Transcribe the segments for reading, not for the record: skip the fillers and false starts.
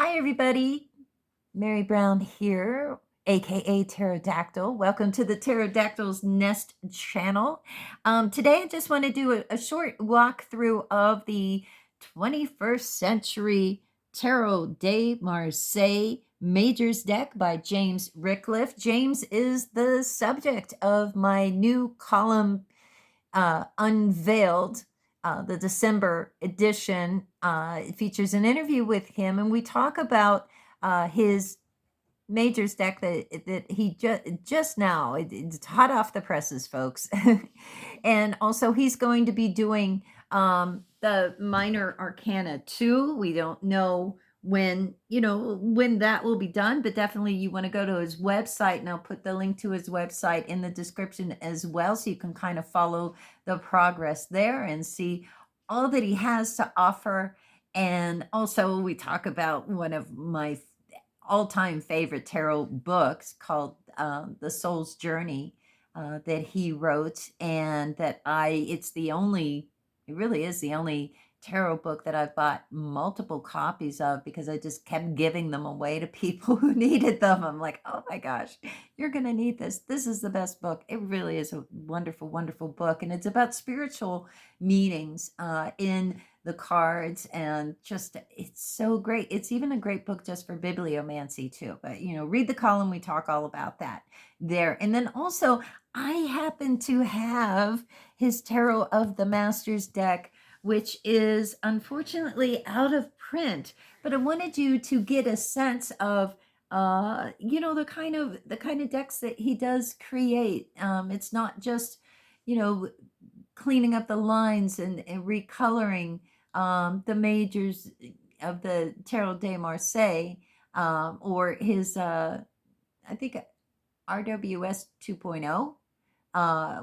Hi, everybody. Mary Brown here, aka Pterodactyl. Welcome to the Pterodactyl's Nest channel. Today, I just want to do a short walkthrough of the 21st Century Tarot de Marseilles Majors deck by James Ricklef. James is the subject of my new column, Unveiled. The December edition. It features an interview with him, and we talk about his majors deck that he just now, it's hot off the presses, folks. And also he's going to be doing the minor arcana too. We don't know when that will be done, but definitely you want to go to his website, and I'll put the link to his website in the description as well, so you can kind of follow the progress there and see all that he has to offer. And also we talk about one of my all-time favorite tarot books called The Soul's Journey, that he wrote, and that it really is the only tarot book that I've bought multiple copies of, because I just kept giving them away to people who needed them. I'm like, oh my gosh, you're going to need this. This is the best book. It really is a wonderful, wonderful book. And it's about spiritual meanings in the cards, and just, it's so great. It's even a great book just for bibliomancy too. But read the column, we talk all about that there. And then also, I happen to have his Tarot of the Masters deck, which is unfortunately out of print, but I wanted you to get a sense of the kind of decks that he does create. It's not just cleaning up the lines and recoloring the majors of the Tarot de Marseille, or his I think RWS 2.0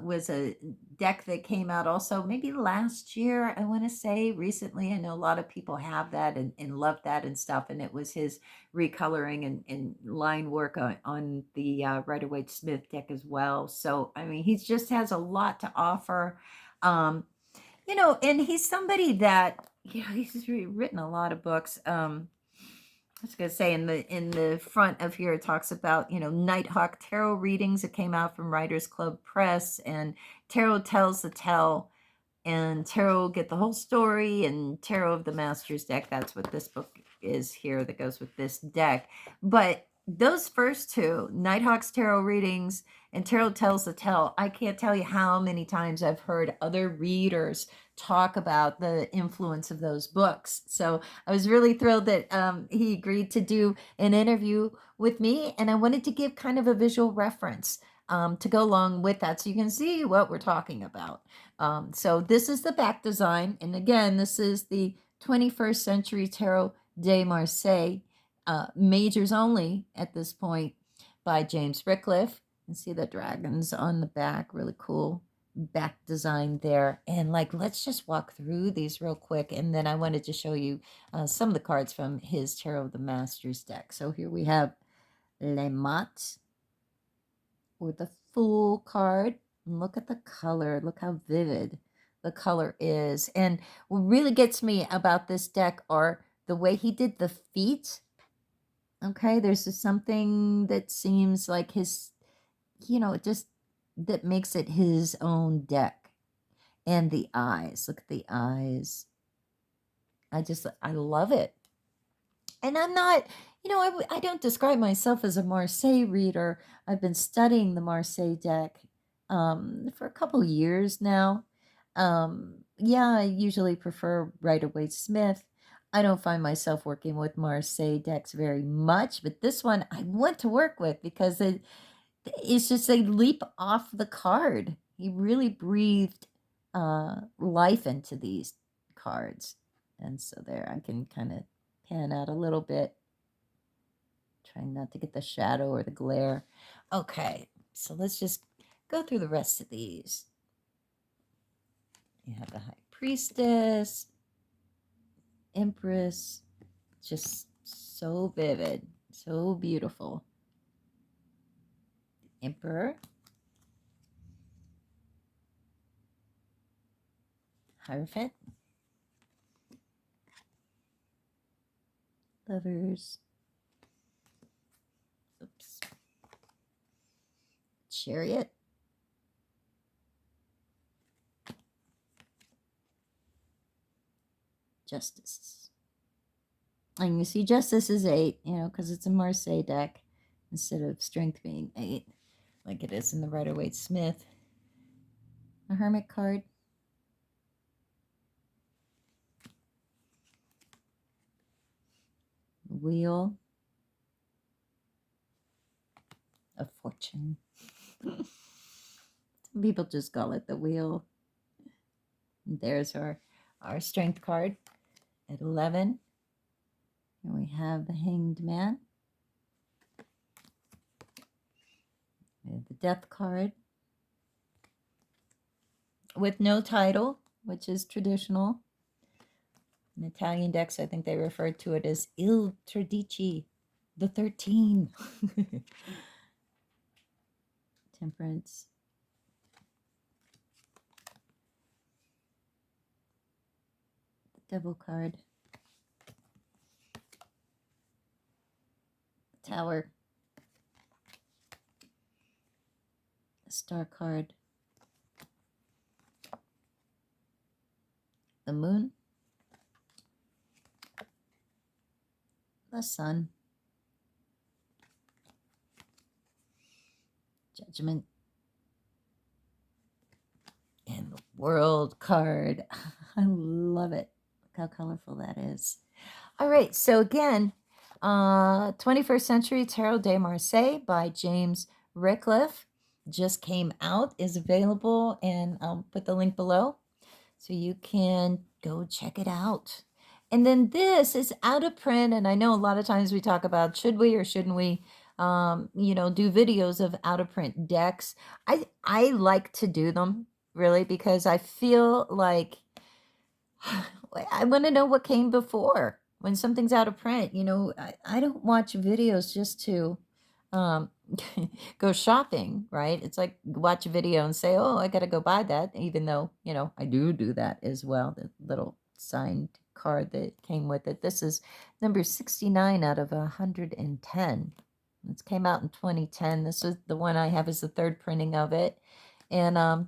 was a deck that came out also maybe last year, I want to say. Recently, I know a lot of people have that and love that and stuff, and it was his recoloring and line work on the Rider-Waite-Smith deck as well. So I mean, he just has a lot to offer. And he's somebody that, he's written a lot of books. I was going to say, in the front of here, it talks about, Nighthawk Tarot readings that came out from Writers Club Press, and Tarot Tells the Tell, and Tarot Get the Whole Story, and Tarot of the Masters deck. That's what this book is here that goes with this deck. But those first two, Nighthawk's Tarot readings and Tarot Tells the Tell, I can't tell you how many times I've heard other readers talk about the influence of those books. So I was really thrilled that he agreed to do an interview with me, and I wanted to give kind of a visual reference to go along with that, so you can see what we're talking about. So this is the back design, and again, this is the 21st Century Tarot de Marseille, majors only at this point, by James Ricklef. You can see the dragons on the back, really cool back design there. And let's just walk through these real quick, and then I wanted to show you some of the cards from his Tarot of the Masters deck. So here we have Le Mat, or the Fool card. And look at the color. Look how vivid the color is. And what really gets me about this deck are the way he did the feet. Okay, there's just something that seems like his, just that makes it his own deck. And the eyes, look at the eyes. I love it. And I'm not, I don't describe myself as a Marseille reader. I've been studying the Marseille deck for a couple years now. Yeah, I usually prefer Rider-Waite-Smith. I don't find myself working with Marseille decks very much, but this one I want to work with because it's just a leap off the card. He really breathed life into these cards. And so there, I can kind of pan out a little bit, trying not to get the shadow or the glare. Okay, so let's just go through the rest of these. You have the High Priestess, Empress, just so vivid, so beautiful. Emperor, Hierophant, Lovers. Oops. Chariot. Justice. And you see Justice is 8, you know, because it's a Marseille deck instead of Strength being 8, like it is in the Rider-Waite-Smith. A Hermit card. Wheel of Fortune. Some people just call it the Wheel. And there's our Strength card at 11. And we have the Hanged Man. We have the Death card with no title, which is traditional. In Italian decks, I think they referred to it as Il Tredici, the 13. Temperance. The Devil card. The Tower. The Star card. The Moon. The Sun. Judgment. And the World card. I love it. Look how colorful that is. All right, so again, 21st Century Tarot de Marseilles by James Ricklef just came out, is available, and I'll put the link below so you can go check it out. And then this is out of print, and I know a lot of times we talk about should we or shouldn't we you know, do videos of out of print decks. I like to do them, really, because I feel like I want to know what came before when something's out of print. You know, I don't watch videos just to um, go shopping, right? It's like watch a video and say, oh, I got to go buy that, even though, you know, I do that as well. The little signed card that came with it. This is number 69 out of 110. This came out in 2010. This is the one I have is the third printing of it. And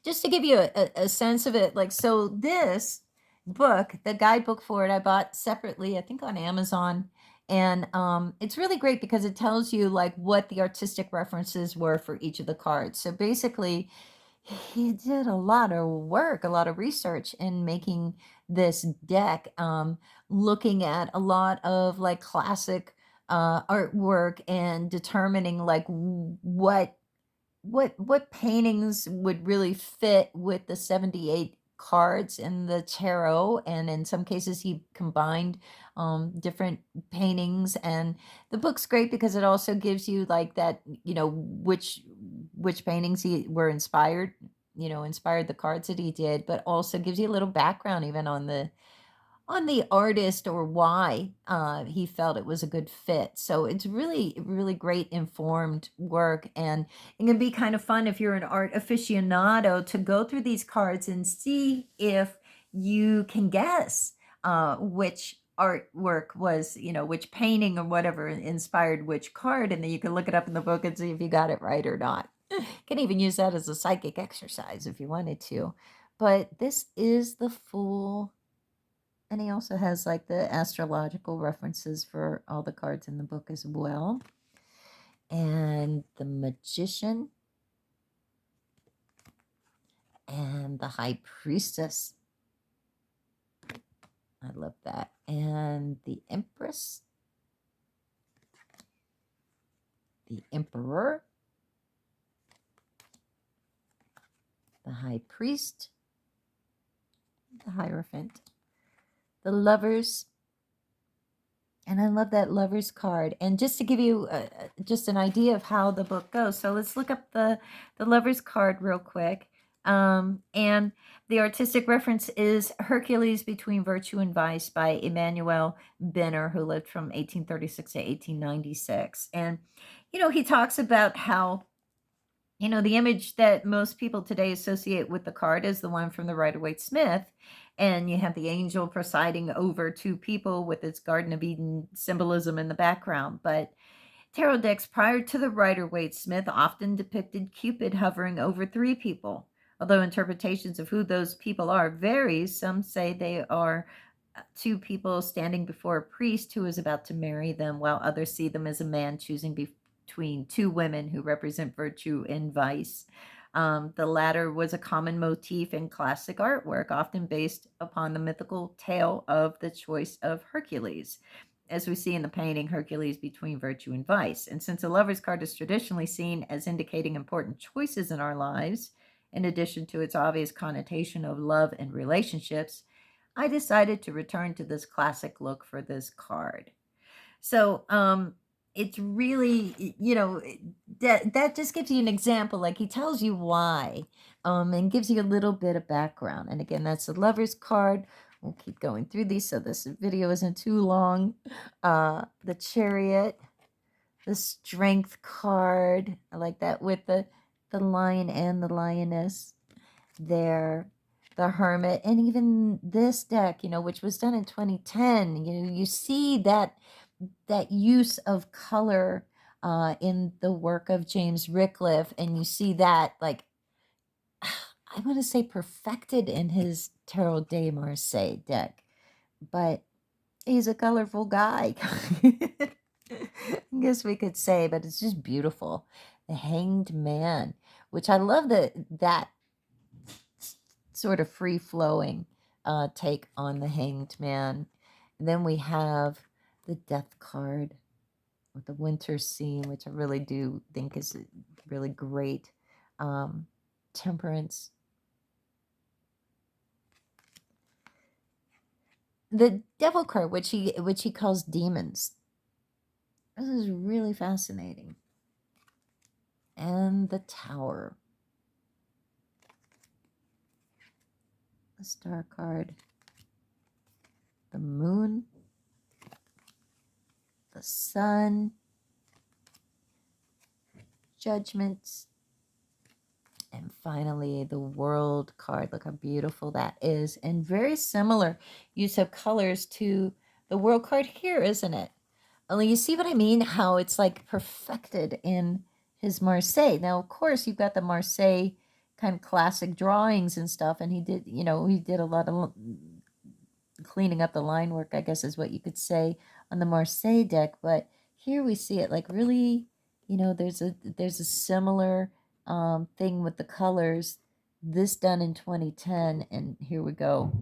just to give you a sense of it, like, so this book, the guidebook for it, I bought separately, I think on Amazon. And it's really great because it tells you like what the artistic references were for each of the cards. So basically, he did a lot of work, a lot of research in making this deck, looking at a lot of like classic artwork and determining like what paintings would really fit with the 78 cards in the tarot. And in some cases he combined different paintings. And the book's great because it also gives you like that, you know, which paintings he were inspired, you know, inspired the cards that he did, but also gives you a little background even on the artist or why he felt it was a good fit. So it's really, really great informed work. And it can be kind of fun if you're an art aficionado to go through these cards and see if you can guess which artwork was, you know, which painting or whatever inspired which card. And then you can look it up in the book and see if you got it right or not. You can even use that as a psychic exercise if you wanted to. But this is the Fool. And he also has like the astrological references for all the cards in the book as well. And the Magician. And the High Priestess. I love that. And the Empress. The Emperor. The High Priest. The Hierophant. The Lovers. And I love that Lovers card. And just to give you just an idea of how the book goes. So let's look up the Lovers card real quick. And the artistic reference is Hercules Between Virtue and Vice by Emmanuel Benner, who lived from 1836 to 1896. And, you know, he talks about how You know, the image that most people today associate with the card is the one from the Rider-Waite-Smith, and you have the angel presiding over two people with its Garden of Eden symbolism in the background. But tarot decks prior to the Rider-Waite-Smith often depicted Cupid hovering over three people. Although interpretations of who those people are varies, some say they are two people standing before a priest who is about to marry them, while others see them as a man choosing between two women who represent virtue and vice. The latter was a common motif in classic artwork, often based upon the mythical tale of the choice of Hercules, as we see in the painting Hercules between virtue and vice. And since the Lover's card is traditionally seen as indicating important choices in our lives, in addition to its obvious connotation of love and relationships, I decided to return to this classic look for this card. So, it's really, that just gives you an example. Like, he tells you why, and gives you a little bit of background. And again, that's the Lover's card. We'll keep going through these so this video isn't too long. The Chariot, the Strength card. I like that with the lion and the lioness there, the Hermit, and even this deck, which was done in 2010. You see that use of color in the work of James Ricklef, and you see that, like, I want to say perfected in his Tarot de Marseille deck, but he's a colorful guy. I guess we could say, but it's just beautiful. The Hanged Man, which I love that sort of free-flowing take on the Hanged Man. And then we have the Death card with the winter scene, which I really do think is really great. Temperance. The Devil card, which he calls demons. This is really fascinating. And the Tower. The Star card. The Moon. The Sun. Judgment. And finally, the World card. Look how beautiful that is. And very similar use of colors to the World card here, isn't it? Only you see what I mean? How it's like perfected in his Marseille. Now, of course, you've got the Marseille kind of classic drawings and stuff. And he did a lot of cleaning up the line work, I guess is what you could say, on the Marseille deck. But here we see it like really, there's a similar thing with the colors. This done in 2010, and here we go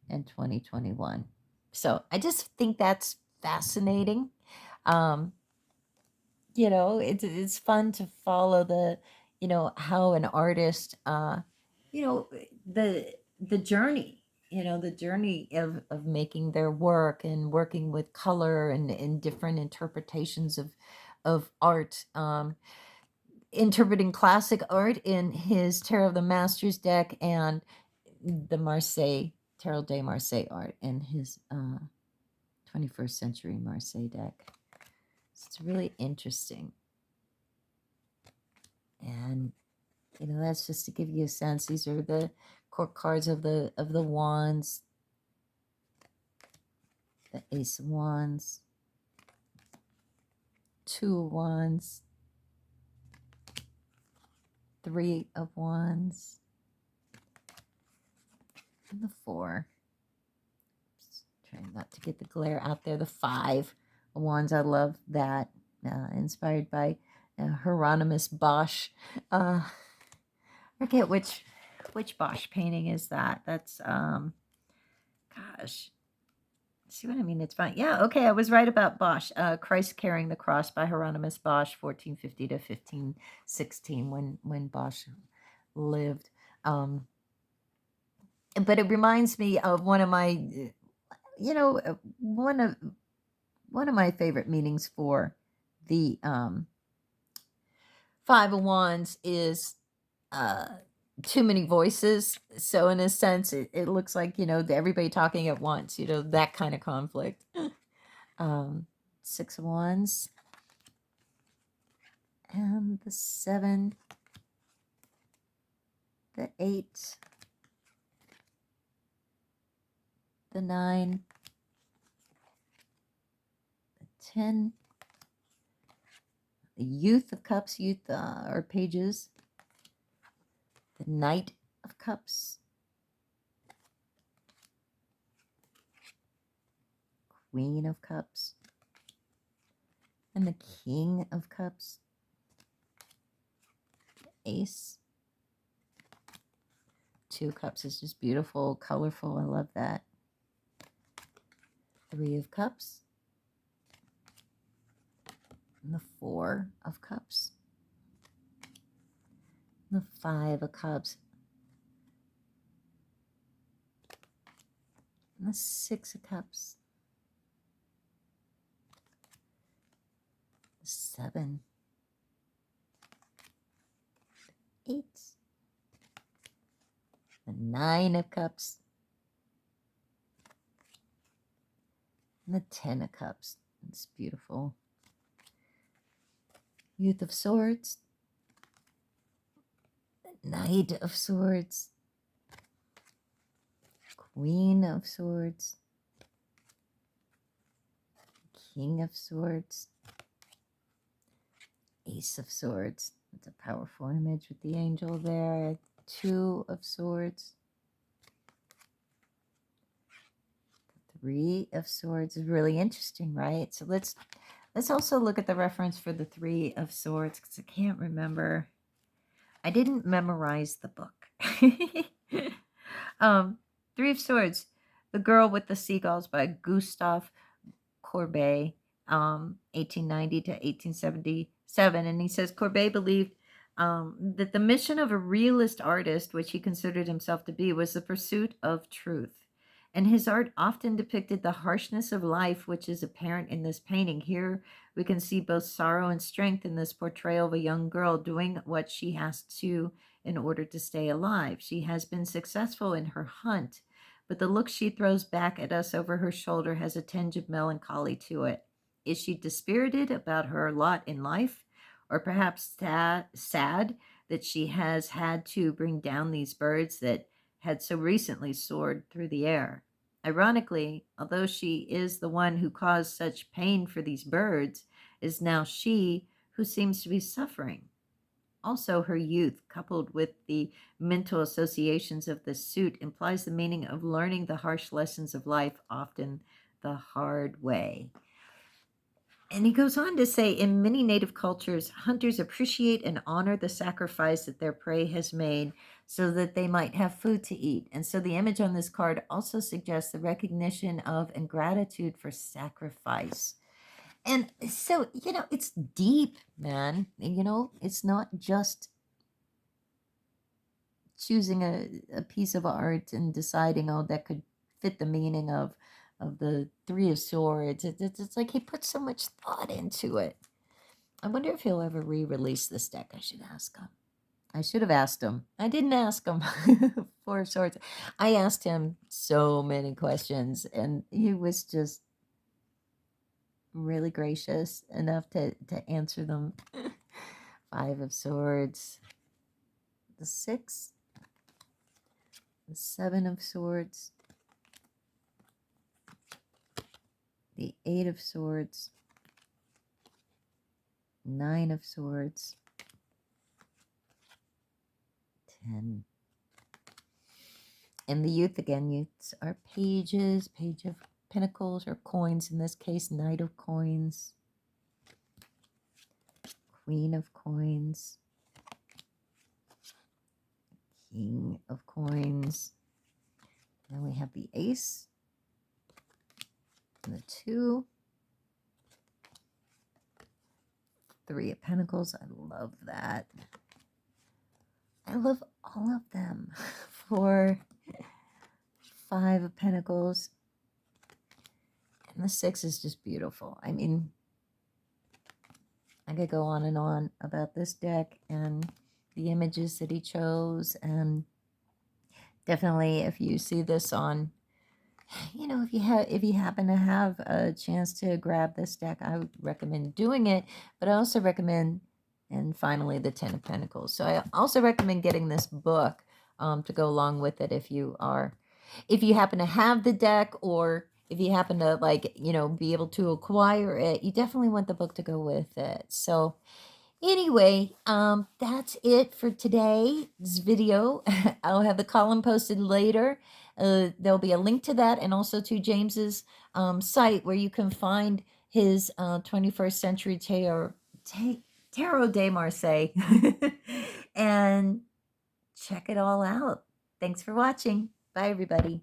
in 2021. So I just think that's fascinating. It's fun to follow the, how an artist, the journey, the journey of making their work and working with color and different interpretations of art. Interpreting classic art in his Tarot of the Masters deck, and the Marseille, Tarot de Marseille art in his 21st Century Marseille deck. So it's really interesting. And, that's just to give you a sense. These are the court cards of the wands. The Ace of Wands. Two of Wands. Three of Wands. And the Four. Just trying not to get the glare out there. The Five of Wands. I love that. Inspired by Hieronymus Bosch. I forget which Bosch painting is that. That's gosh. See what I mean? It's fine. Yeah, okay, I was right about Bosch. Christ Carrying the Cross by Hieronymus Bosch, 1450 to 1516, when Bosch lived. But it reminds me of one of my, one of my favorite meanings for the Five of Wands is too many voices. So in a sense, it looks like, everybody talking at once, that kind of conflict. Six of Wands. And the Seven the 8, the 9, the 10, the Youth of Cups, or pages, the Knight of Cups, Queen of Cups, and the King of Cups, Ace. 2 Cups is just beautiful, colorful. I love that. 3 of Cups, and the 4 of Cups, the 5 of Cups, and the 6 of Cups, the 7, 8, the 9 of Cups, and the 10 of Cups. It's beautiful. Youth of Swords, the Knight of Swords, Queen of Swords, King of Swords, Ace of Swords. It's a powerful image with the angel there. 2 of Swords. 3 of Swords is really interesting, right? So let's also look at the reference for the 3 of Swords, because I can't remember. I didn't memorize the book. 3 of Swords, The Girl with the Seagulls by Gustave Courbet, 1890 to 1877. And he says Courbet believed that the mission of a realist artist, which he considered himself to be, was the pursuit of truth. And his art often depicted the harshness of life, which is apparent in this painting. Here we can see both sorrow and strength in this portrayal of a young girl doing what she has to in order to stay alive. She has been successful in her hunt, but the look she throws back at us over her shoulder has a tinge of melancholy to it. Is she dispirited about her lot in life, or perhaps sad that she has had to bring down these birds that had so recently soared through the air? Ironically, although she is the one who caused such pain for these birds, it is now she who seems to be suffering. Also, her youth, coupled with the mental associations of the suit, implies the meaning of learning the harsh lessons of life, often the hard way. And he goes on to say, in many native cultures, hunters appreciate and honor the sacrifice that their prey has made so that they might have food to eat. And so the image on this card also suggests the recognition of and gratitude for sacrifice. And so, it's deep, man. It's not just choosing a piece of art and deciding, oh, that could fit the meaning of the 3 of Swords. It's like he put so much thought into it. I wonder if he'll ever re-release this deck. I should ask him. I should have asked him. I didn't ask him. 4 of Swords. I asked him so many questions, and he was just really gracious enough to answer them. 5 of Swords. The 6. The 7 of Swords. The 8 of Swords. 9 of Swords. 10. And the youth, again, youths are pages. Page of Pentacles, or coins in this case. Knight of Coins. Queen of Coins. King of Coins. Then we have the Ace. And the 2. 3 of Pentacles. I love that. I love all of them. 4. 5 of Pentacles. And the 6 is just beautiful. I mean, I could go on and on about this deck and the images that he chose. And definitely, if you see this on, if you happen to have a chance to grab this deck, I would recommend doing it. But I also recommend, and finally, the 10 of Pentacles. So I also recommend getting this book. to go along with it if you happen to have the deck, or if you happen to, like, be able to acquire it, you definitely want the book to go with it. So anyway, that's it for today's video. I'll have the column posted later. There'll be a link to that, and also to James's site, where you can find his 21st Century Tarot de Marseille. And check it all out. Thanks for watching. Bye, everybody.